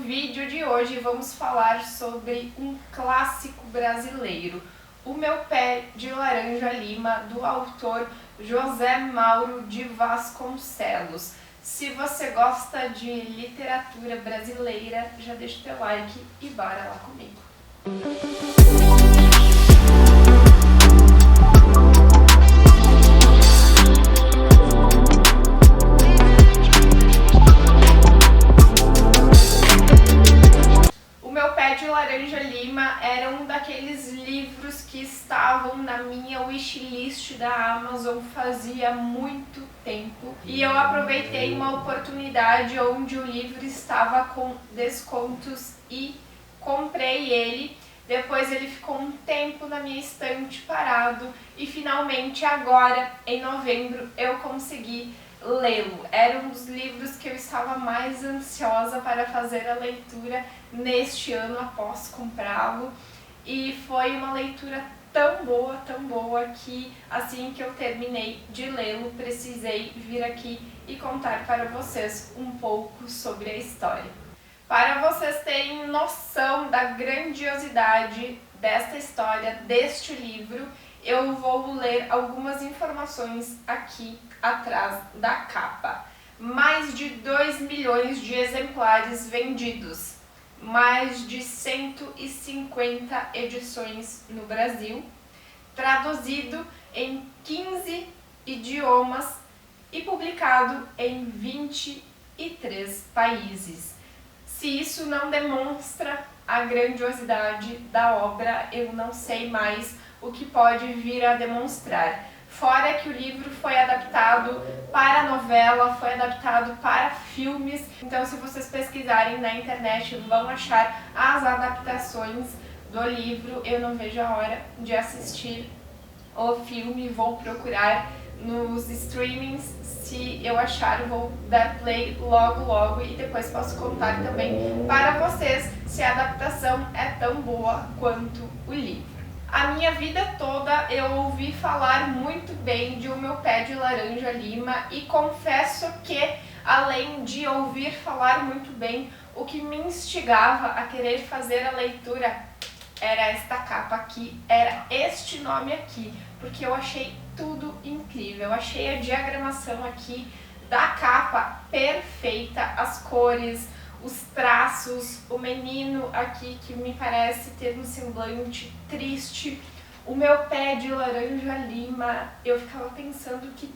vídeo de hoje vamos falar sobre um clássico brasileiro, O Meu Pé de Laranja Lima, do autor José Mauro de Vasconcelos. Se você gosta de literatura brasileira, já deixa o teu like e bora lá comigo. Laranja Lima era um daqueles livros que estavam na minha wishlist da Amazon fazia muito tempo e eu aproveitei uma oportunidade onde o livro estava com descontos e comprei ele. Depois ele ficou um tempo na minha estante parado e finalmente agora, em novembro, eu consegui lê-lo. Era um dos livros que eu estava mais ansiosa para fazer a leitura neste ano após comprá-lo, e foi uma leitura tão boa que assim que eu terminei de lê-lo, precisei vir aqui e contar para vocês um pouco sobre a história. Para vocês terem noção da grandiosidade desta história, deste livro, eu vou ler algumas informações aqui atrás da capa. Mais de 2 milhões de exemplares vendidos, mais de 150 edições no Brasil, traduzido em 15 idiomas e publicado em 23 países. Se isso não demonstra a grandiosidade da obra, eu não sei mais o que pode vir a demonstrar. Fora que o livro foi adaptado para novela, foi adaptado para filmes, então se vocês pesquisarem na internet vão achar as adaptações do livro. Eu não vejo a hora de assistir o filme, vou procurar nos streamings, se eu achar vou dar play logo e depois posso contar também para vocês se a adaptação é tão boa quanto o livro. A minha vida toda eu ouvi falar muito bem de O Meu Pé de Laranja Lima e confesso que, além de ouvir falar muito bem, o que me instigava a querer fazer a leitura era esta capa aqui, era este nome aqui, porque eu achei tudo incrível. Eu achei a diagramação aqui da capa perfeita, as cores, os traços, o menino aqui que me parece ter um semblante triste, O Meu Pé de Laranja Lima. Eu ficava pensando que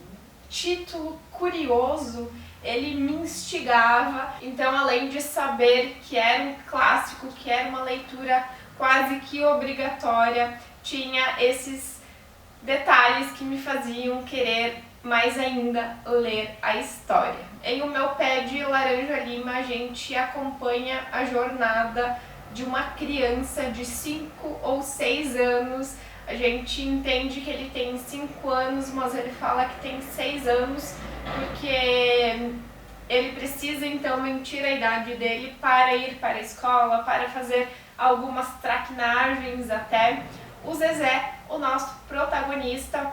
título curioso, ele me instigava. Então, além de saber que era um clássico, que era uma leitura quase que obrigatória, tinha esses detalhes que me faziam querer mais ainda ler a história. Em O Meu Pé de Laranja Lima, a gente acompanha a jornada de uma criança de 5 ou 6 anos. A gente entende que ele tem 5 anos, mas ele fala que tem 6 anos, porque ele precisa então mentir a idade dele para ir para a escola, para fazer algumas traquinagens até. O Zezé, o nosso protagonista,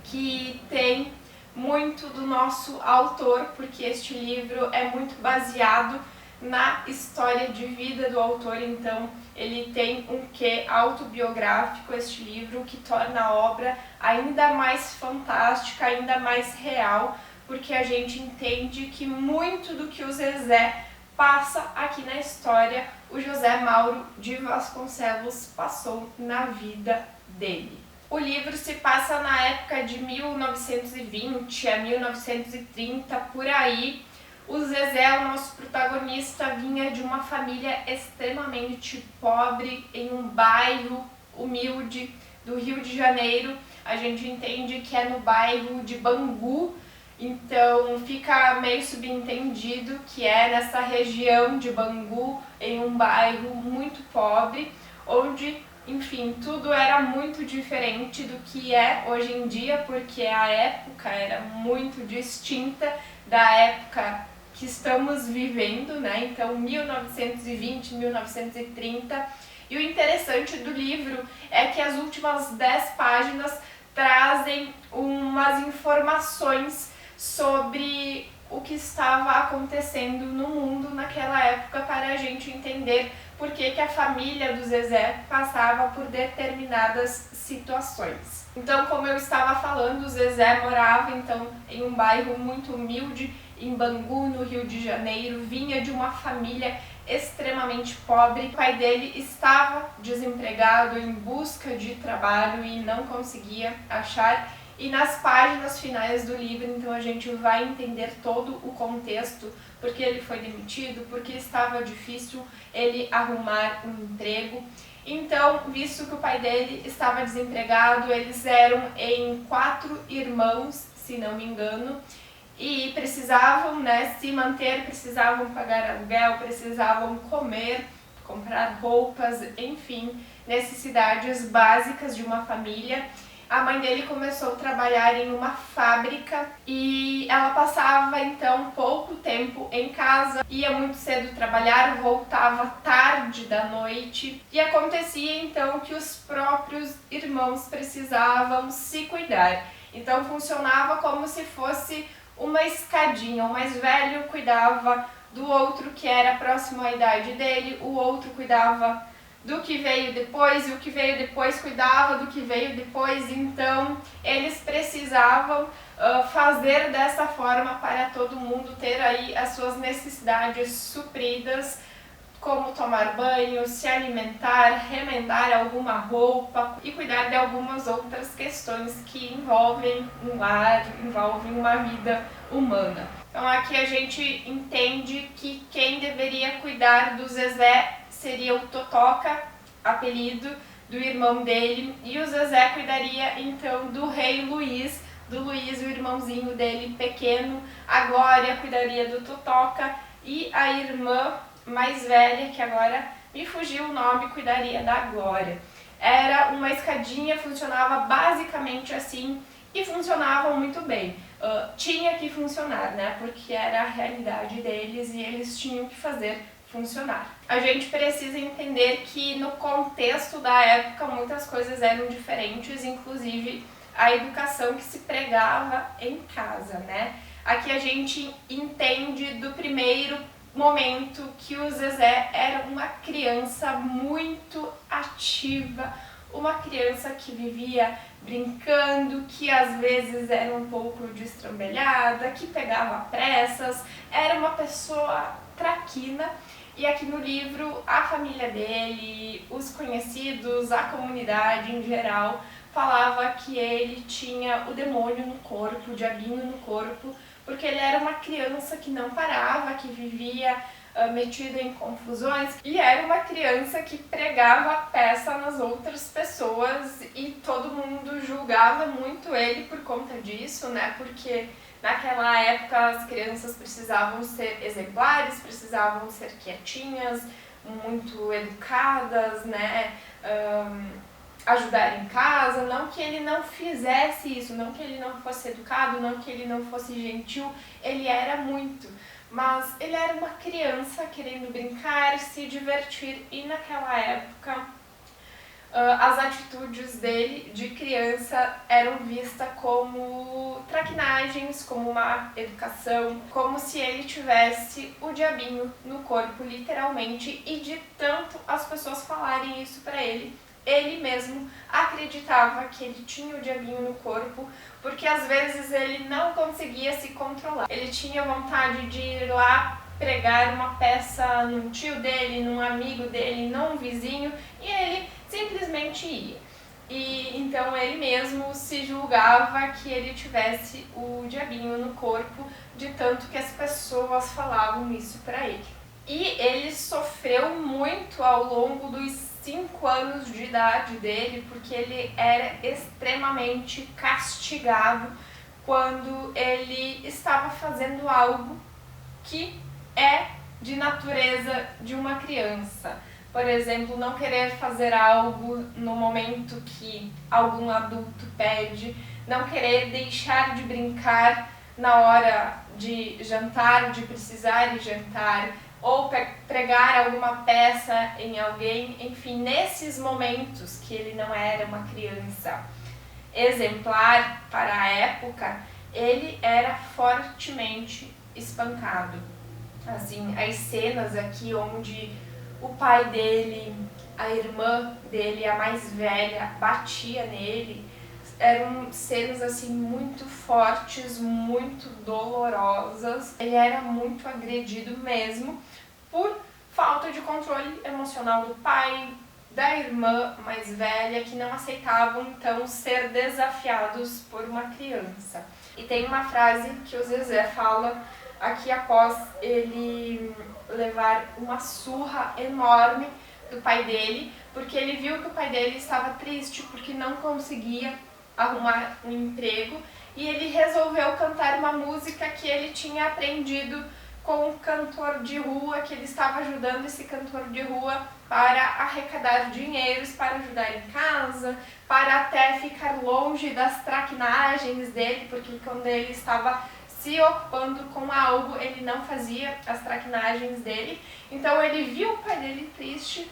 que tem muito do nosso autor, porque este livro é muito baseado na história de vida do autor, então ele tem um quê autobiográfico, este livro, que torna a obra ainda mais fantástica, ainda mais real, porque a gente entende que muito do que o Zezé passa aqui na história, o José Mauro de Vasconcelos passou na vida dele. O livro se passa na época de 1920 a 1930, por aí. O Zezé, o nosso protagonista, vinha de uma família extremamente pobre, em um bairro humilde do Rio de Janeiro. A gente entende que é no bairro de Bangu, então fica meio subentendido que é nessa região de Bangu, em um bairro muito pobre, onde, enfim, tudo era muito diferente do que é hoje em dia, porque a época era muito distinta da época que estamos vivendo, né? Então, 1920, 1930. E o interessante do livro é que as últimas 10 páginas trazem umas informações sobre o que estava acontecendo no mundo naquela época para a gente entender por que a família do Zezé passava por determinadas situações. Então, como eu estava falando, o Zezé morava então em um bairro muito humilde, em Bangu, no Rio de Janeiro, vinha de uma família extremamente pobre. O pai dele estava desempregado, em busca de trabalho e não conseguia achar. E nas páginas finais do livro, então, a gente vai entender todo o contexto, porque ele foi demitido, porque estava difícil ele arrumar um emprego. Então, visto que o pai dele estava desempregado, eles eram em 4 irmãos, se não me engano, e precisavam, né, se manter, precisavam pagar aluguel, precisavam comer, comprar roupas, enfim, necessidades básicas de uma família. A mãe dele começou a trabalhar em uma fábrica e ela passava então pouco tempo em casa, ia muito cedo trabalhar, voltava tarde da noite e acontecia então que os próprios irmãos precisavam se cuidar. Então funcionava como se fosse uma escadinha, o mais velho cuidava do outro que era próximo à idade dele, o outro cuidava do que veio depois, e o que veio depois cuidava do que veio depois. Então eles precisavam fazer dessa forma para todo mundo ter aí as suas necessidades supridas, como tomar banho, se alimentar, remendar alguma roupa e cuidar de algumas outras questões que envolvem um lar, envolvem uma vida humana. Então aqui a gente entende que quem deveria cuidar do Zezé seria o Totoca, apelido do irmão dele, e o Zezé cuidaria então do rei Luiz, o irmãozinho dele pequeno. A Glória cuidaria do Totoca e a irmã mais velha, que agora me fugiu o nome, cuidaria da Glória. Era uma escadinha, funcionava basicamente assim e funcionava muito bem. Tinha que funcionar, né? Porque era a realidade deles e eles tinham que fazer funcionar. A gente precisa entender que no contexto da época muitas coisas eram diferentes, inclusive a educação que se pregava em casa, né? Aqui a gente entende do primeiro momento que o Zezé era uma criança muito ativa, uma criança que vivia brincando, que às vezes era um pouco destrambelhada, que pegava pressas, era uma pessoa traquina. E aqui no livro, a família dele, os conhecidos, a comunidade em geral, falava que ele tinha o demônio no corpo, o diabinho no corpo, porque ele era uma criança que não parava, que vivia metido em confusões, e era uma criança que pregava peça nas outras pessoas e todo mundo julgava muito ele por conta disso, né? Porque naquela época as crianças precisavam ser exemplares, precisavam ser quietinhas, muito educadas, né? Ajudar em casa, não que ele não fizesse isso, não que ele não fosse educado, não que ele não fosse gentil, ele era muito, mas ele era uma criança querendo brincar, se divertir, e naquela época as atitudes dele de criança eram vistas como traquinagens, como má educação, como se ele tivesse o diabinho no corpo, literalmente, e de tanto as pessoas falarem isso pra ele, ele mesmo acreditava que ele tinha o diabinho no corpo, porque às vezes ele não conseguia se controlar. Ele tinha vontade de ir lá pregar uma peça num tio dele, num amigo dele, num vizinho, e ele simplesmente ia. E então ele mesmo se julgava que ele tivesse o diabinho no corpo, de tanto que as pessoas falavam isso pra ele. E ele sofreu muito ao longo dos 5 anos de idade dele, porque ele era extremamente castigado quando ele estava fazendo algo que é de natureza de uma criança. Por exemplo, não querer fazer algo no momento que algum adulto pede, não querer deixar de brincar na hora de jantar, de precisar ir jantar, ou pregar alguma peça em alguém, enfim, nesses momentos que ele não era uma criança exemplar para a época, ele era fortemente espancado. Assim, as cenas aqui onde o pai dele, a irmã dele, a mais velha, batia nele, eram cenas assim muito fortes, muito dolorosas. Ele era muito agredido mesmo por falta de controle emocional do pai, da irmã mais velha, que não aceitavam então ser desafiados por uma criança. E tem uma frase que o Zezé fala aqui após ele levar uma surra enorme do pai dele, porque ele viu que o pai dele estava triste porque não conseguia arrumar um emprego, e ele resolveu cantar uma música que ele tinha aprendido com um cantor de rua, que ele estava ajudando esse cantor de rua para arrecadar dinheiros para ajudar em casa, para até ficar longe das traquinagens dele, porque quando ele estava se ocupando com algo, ele não fazia as traquinagens dele. Então ele viu o pai dele triste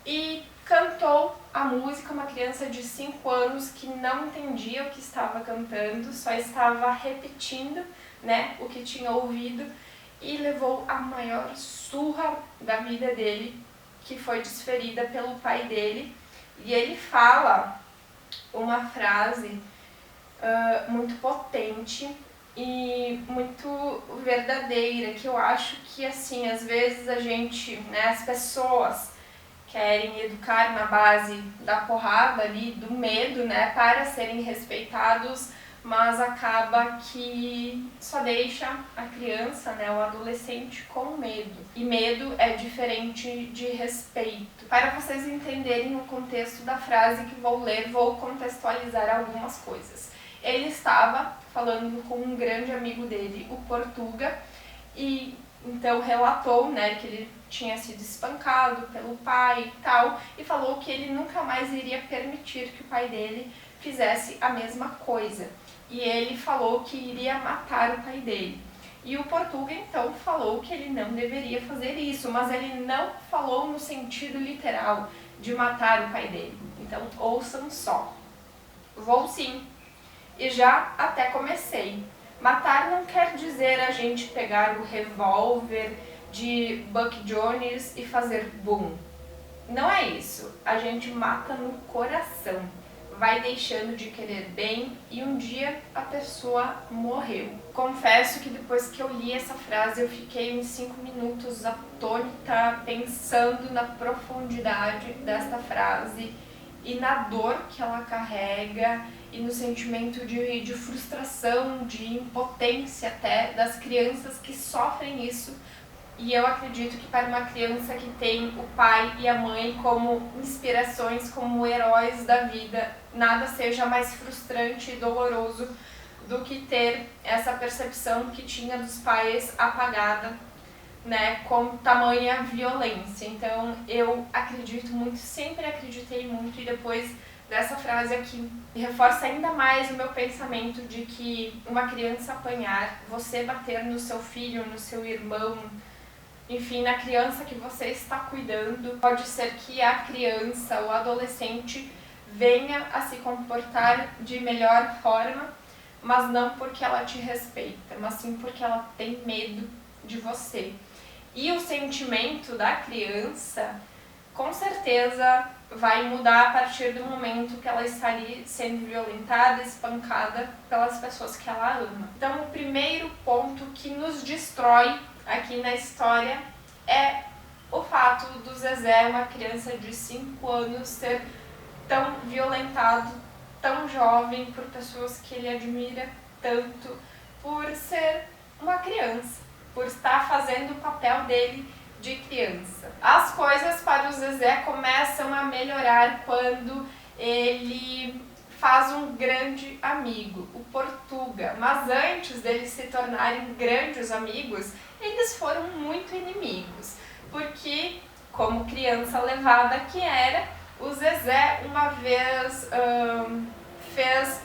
e cantou a música. Uma criança de 5 anos que não entendia o que estava cantando, só estava repetindo, né, o que tinha ouvido, e levou a maior surra da vida dele, que foi desferida pelo pai dele. E ele fala uma frase muito potente e muito verdadeira, que eu acho que, assim, às vezes a gente, né, as pessoas querem educar na base da porrada ali, do medo, né, para serem respeitados, mas acaba que só deixa a criança, né, o adolescente com medo. E medo é diferente de respeito. Para vocês entenderem o contexto da frase que vou ler, vou contextualizar algumas coisas. Ele estava falando com um grande amigo dele, o Portuga, e então relatou, né, que ele tinha sido espancado pelo pai e tal, e falou que ele nunca mais iria permitir que o pai dele fizesse a mesma coisa. E ele falou que iria matar o pai dele. E o Portuga então falou que ele não deveria fazer isso, mas ele não falou no sentido literal de matar o pai dele. Então ouçam só. Vou sim, e já até comecei. Matar não quer dizer a gente pegar o revólver de Buck Jones e fazer boom. Não é isso. A gente mata no coração. Vai deixando de querer bem e um dia a pessoa morreu. Confesso que depois que eu li essa frase eu fiquei uns 5 minutos atônita, pensando na profundidade desta frase e na dor que ela carrega e no sentimento de frustração, de impotência até das crianças que sofrem isso. E eu acredito que para uma criança que tem o pai e a mãe como inspirações, como heróis da vida, nada seja mais frustrante e doloroso do que ter essa percepção que tinha dos pais apagada, né, com tamanha violência. Então eu acredito muito, sempre acreditei muito, e depois dessa frase aqui reforça ainda mais o meu pensamento de que uma criança apanhar, você bater no seu filho, no seu irmão, enfim, na criança que você está cuidando, pode ser que a criança ou adolescente venha a se comportar de melhor forma, mas não porque ela te respeita, mas sim porque ela tem medo de você. E o sentimento da criança, com certeza, vai mudar a partir do momento que ela está ali sendo violentada, espancada pelas pessoas que ela ama. Então, o primeiro ponto que nos destrói aqui na história é o fato do Zezé, uma criança de 5 anos, ser tão violentado, tão jovem, por pessoas que ele admira tanto, por ser uma criança, por estar fazendo o papel dele de criança. As coisas para o Zezé começam a melhorar quando ele faz um grande amigo, o Portuga. Mas antes deles se tornarem grandes amigos, eles foram muito inimigos, porque, como criança levada que era, o Zezé uma vez fez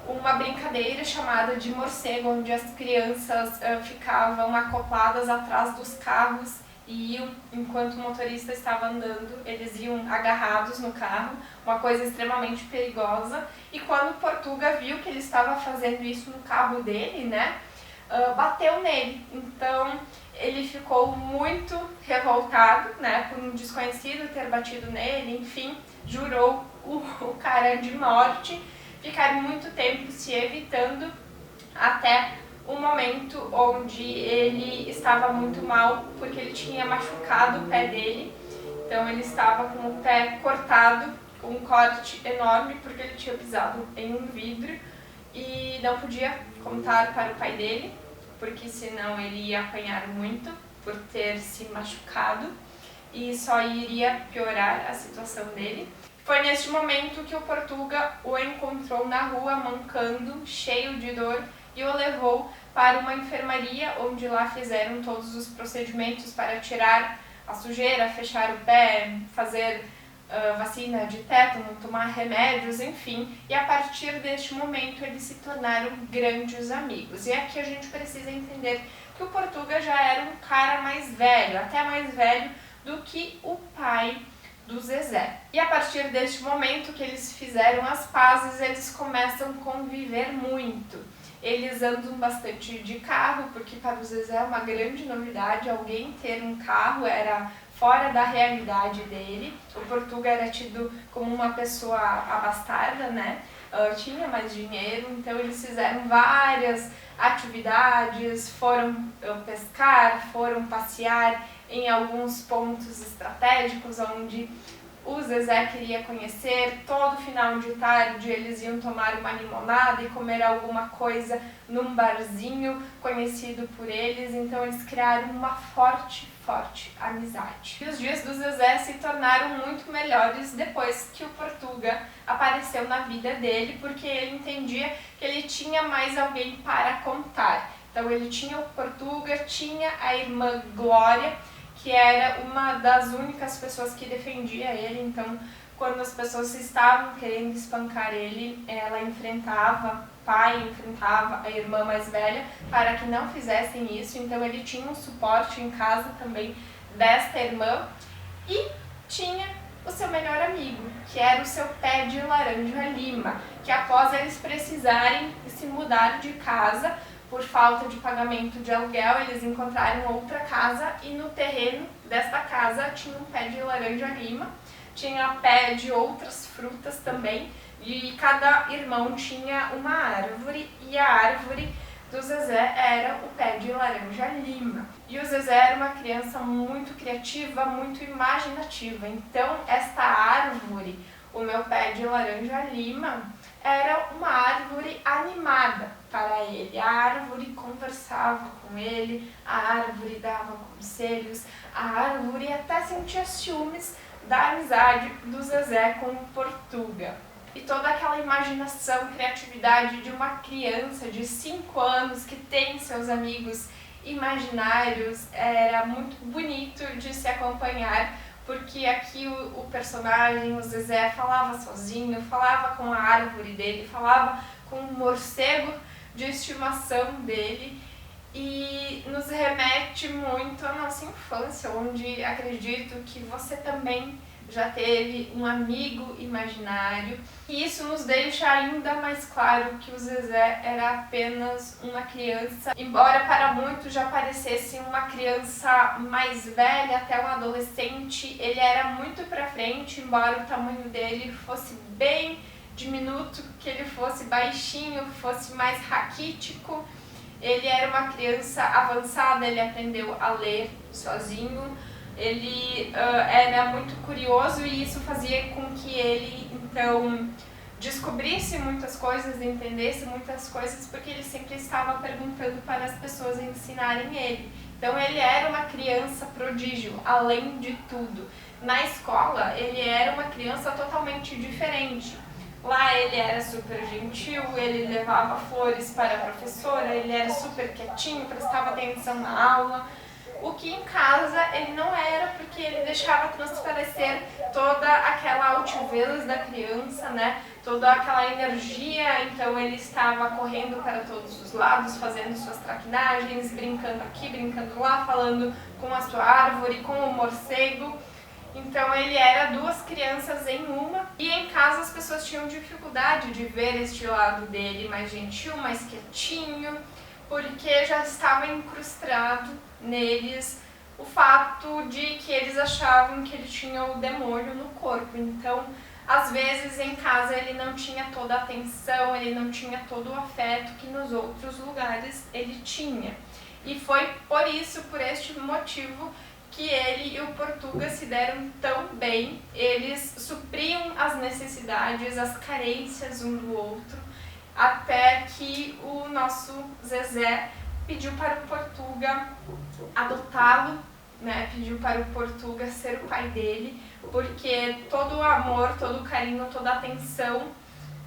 uma brincadeira chamada de morcego, onde as crianças ficavam acopladas atrás dos carros e iam, enquanto o motorista estava andando, eles iam agarrados no carro, uma coisa extremamente perigosa. E quando o Portuga viu que ele estava fazendo isso no carro dele, né, bateu nele. Então ele ficou muito revoltado, né, por um desconhecido ter batido nele, enfim, jurou o cara de morte, ficaram muito tempo se evitando até o momento onde ele estava muito mal, porque ele tinha machucado o pé dele, então ele estava com o pé cortado, com um corte enorme, porque ele tinha pisado em um vidro e não podia contar para o pai dele, porque senão ele ia apanhar muito por ter se machucado e só iria piorar a situação dele. Foi neste momento que o Portuga o encontrou na rua mancando, cheio de dor, e o levou para uma enfermaria, onde lá fizeram todos os procedimentos para tirar a sujeira, fechar o pé, fazer vacina de tétano, tomar remédios, enfim. E a partir deste momento eles se tornaram grandes amigos. E aqui a gente precisa entender que o Portuga já era um cara mais velho, até mais velho do que o pai do Zezé. E a partir deste momento que eles fizeram as pazes, eles começam a conviver muito. Eles andam bastante de carro, porque para o Zezé é uma grande novidade, alguém ter um carro era fora da realidade dele. O Portuga era tido como uma pessoa abastada, né? Tinha mais dinheiro, então eles fizeram várias atividades, foram pescar, foram passear em alguns pontos estratégicos onde o Zezé queria conhecer. Todo final de tarde eles iam tomar uma limonada e comer alguma coisa num barzinho conhecido por eles, então eles criaram uma forte amizade. E os dias do Zezé se tornaram muito melhores depois que o Portuga apareceu na vida dele, porque ele entendia que ele tinha mais alguém para contar. Então ele tinha o Portuga, tinha a irmã Glória, que era uma das únicas pessoas que defendia ele. Então, quando as pessoas estavam querendo espancar ele, ela enfrentava, o pai enfrentava a irmã mais velha para que não fizessem isso. Então ele tinha um suporte em casa também desta irmã, e tinha o seu melhor amigo, que era o seu pé de laranja Lima, que após eles precisarem se mudar de casa por falta de pagamento de aluguel, eles encontraram outra casa, e no terreno desta casa tinha um pé de laranja Lima, tinha pé de outras frutas também, e cada irmão tinha uma árvore, e a árvore do Zezé era o pé de laranja Lima. E o Zezé era uma criança muito criativa, muito imaginativa, então esta árvore, o meu pé de laranja Lima, era uma árvore animada para ele. A árvore conversava com ele, a árvore dava conselhos, a árvore até sentia ciúmes da amizade do Zezé com o Portuga. E toda aquela imaginação, criatividade de uma criança de 5 anos que tem seus amigos imaginários era muito bonito de se acompanhar, porque aqui o personagem, o Zezé, falava sozinho, falava com a árvore dele, falava com o morcego de estimação dele, e nos remete muito à nossa infância, onde acredito que você também já teve um amigo imaginário, e isso nos deixa ainda mais claro que o Zezé era apenas uma criança, embora para muitos já parecesse uma criança mais velha, até um adolescente. Ele era muito pra frente, embora o tamanho dele fosse bem diminuto, que ele fosse baixinho, fosse mais raquítico. Ele era uma criança avançada, ele aprendeu a ler sozinho. Ele era muito curioso, e isso fazia com que ele, então, descobrisse muitas coisas, entendesse muitas coisas, porque ele sempre estava perguntando para as pessoas ensinarem ele. Então ele era uma criança prodígio, além de tudo. Na escola, ele era uma criança totalmente diferente. Lá ele era super gentil, ele levava flores para a professora, ele era super quietinho, prestava atenção na aula. O que em casa ele não era, porque ele deixava transparecer toda aquela altivez da criança, né? Toda aquela energia. Então ele estava correndo para todos os lados, fazendo suas traquinagens, brincando aqui, brincando lá, falando com a sua árvore, com o morcego. Então ele era duas crianças em uma, e em casa as pessoas tinham dificuldade de ver este lado dele mais gentil, mais quietinho, porque já estava incrustado neles o fato de que eles achavam que ele tinha o demônio no corpo. Então, às vezes em casa ele não tinha toda a atenção, ele não tinha todo o afeto que nos outros lugares ele tinha. E foi por isso, por este motivo, que ele e o Portuga se deram tão bem. Eles supriam as necessidades, as carências um do outro, até que o nosso Zezé pediu para o Portuga adotá-lo, né? Pediu para o Portuga ser o pai dele, porque todo o amor, todo o carinho, toda a atenção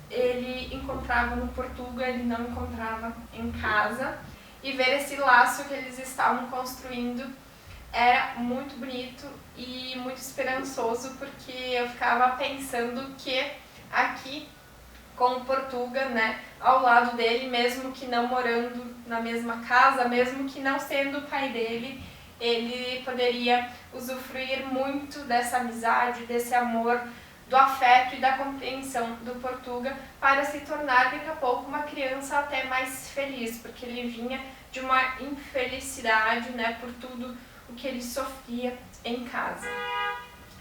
ele encontrava no Portuga, ele não encontrava em casa. E ver esse laço que eles estavam construindo era muito bonito e muito esperançoso, porque eu ficava pensando que aqui com o Portuga, né, ao lado dele, mesmo que não morando na mesma casa, mesmo que não sendo o pai dele, ele poderia usufruir muito dessa amizade, desse amor, do afeto e da compreensão do Portuga, para se tornar daqui a pouco uma criança até mais feliz, porque ele vinha de uma infelicidade, né, por tudo o que ele sofria em casa.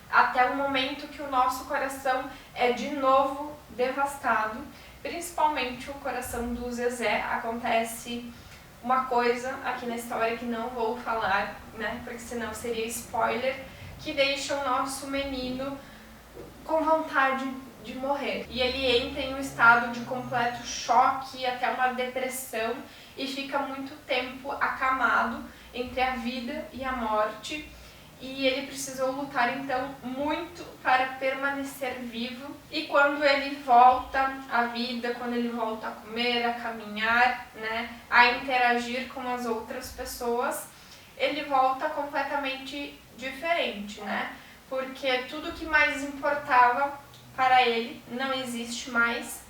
Até o momento que o nosso coração é de novo devastado, principalmente o coração do Zezé. Acontece uma coisa aqui na história que não vou falar, né, porque senão seria spoiler, que deixa o nosso menino com vontade de morrer. E ele entra em um estado de completo choque, até uma depressão, e fica muito tempo acamado entre a vida e a morte. E ele precisou lutar então muito para permanecer vivo. E quando ele volta à vida, quando ele volta a comer, a caminhar, né, a interagir com as outras pessoas, ele volta completamente diferente, né? Porque tudo que mais importava para ele não existe mais.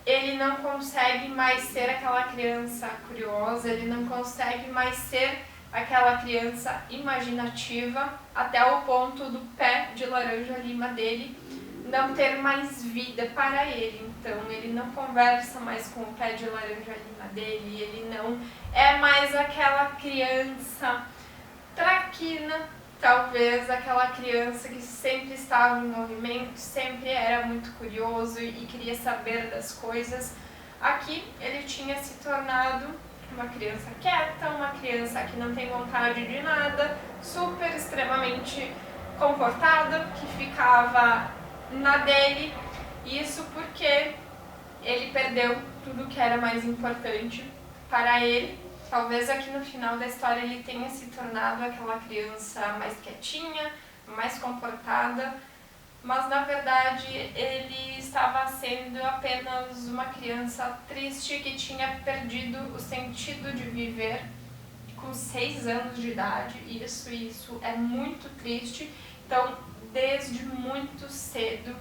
Ele não consegue mais ser aquela criança curiosa, ele não consegue mais ser aquela criança imaginativa, até o ponto do pé de laranja lima dele não ter mais vida para ele. Então ele não conversa mais com o pé de laranja lima dele, ele não é mais aquela criança traquina, talvez aquela criança que sempre estava em movimento, sempre era muito curioso e queria saber das coisas. Aqui ele tinha se tornado uma criança quieta, uma criança que não tem vontade de nada, super extremamente comportada, que ficava na dele. Isso porque ele perdeu tudo que era mais importante para ele. Talvez aqui no final da história ele tenha se tornado aquela criança mais quietinha, mais comportada, mas na verdade ele estava sendo apenas uma criança triste que tinha perdido o sentido de viver com 6 anos de idade. Isso é muito triste. Então, desde muito cedo,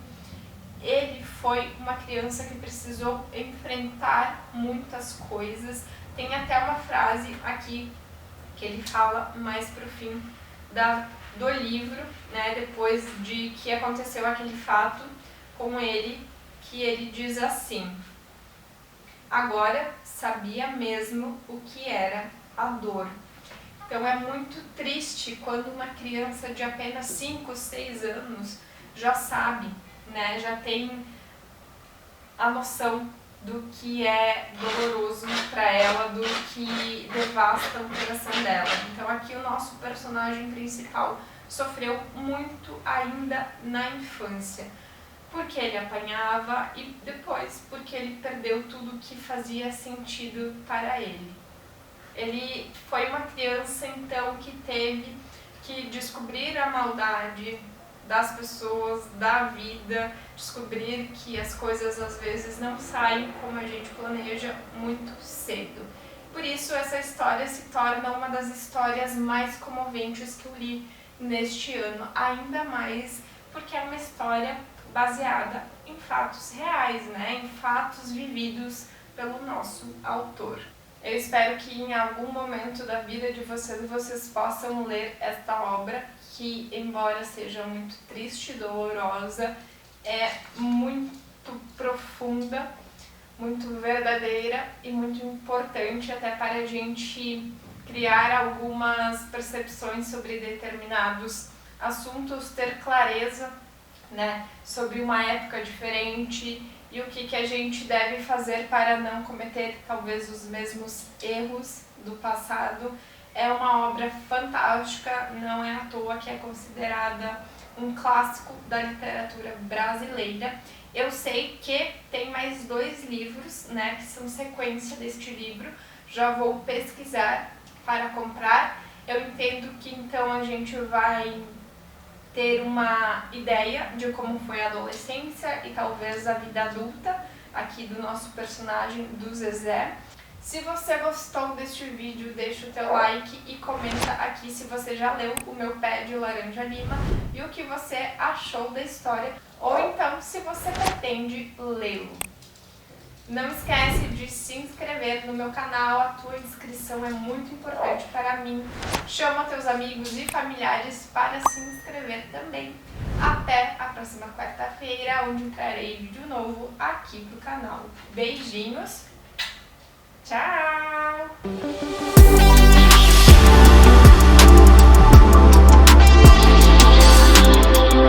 ele foi uma criança que precisou enfrentar muitas coisas. Tem até uma frase aqui que ele fala mais pro fim do livro, né, depois de que aconteceu aquele fato com ele, que ele diz assim: agora sabia mesmo o que era a dor. Então é muito triste quando uma criança de apenas 5, 6 anos já sabe, né, já tem a noção do que é doloroso para ela, do que devasta o coração dela. Então aqui o nosso personagem principal sofreu muito ainda na infância, porque ele apanhava e depois porque ele perdeu tudo que fazia sentido para ele. Ele foi uma criança então que teve que descobrir a maldade das pessoas, da vida, descobrir que as coisas às vezes não saem como a gente planeja muito cedo. Por isso essa história se torna uma das histórias mais comoventes que eu li neste ano, ainda mais porque é uma história baseada em fatos reais, né? Em fatos vividos pelo nosso autor. Eu espero que em algum momento da vida de vocês possam ler esta obra, que embora seja muito triste e dolorosa, é muito profunda, muito verdadeira e muito importante até para a gente criar algumas percepções sobre determinados assuntos, ter clareza, né, sobre uma época diferente e o que a gente deve fazer para não cometer talvez os mesmos erros do passado. É uma obra fantástica, não é à toa que é considerada um clássico da literatura brasileira. Eu sei que tem mais 2 livros, né, que são sequência deste livro, já vou pesquisar para comprar. Eu entendo que então a gente vai ter uma ideia de como foi a adolescência e talvez a vida adulta aqui do nosso personagem, do Zezé. Se você gostou deste vídeo, deixa o teu like e comenta aqui se você já leu o meu Pé de Laranja Lima e o que você achou da história, ou então se você pretende lê-lo. Não esquece de se inscrever no meu canal, a tua inscrição é muito importante para mim. Chama teus amigos e familiares para se inscrever também. Até a próxima quarta-feira, onde trarei vídeo novo aqui pro canal. Beijinhos, tchau!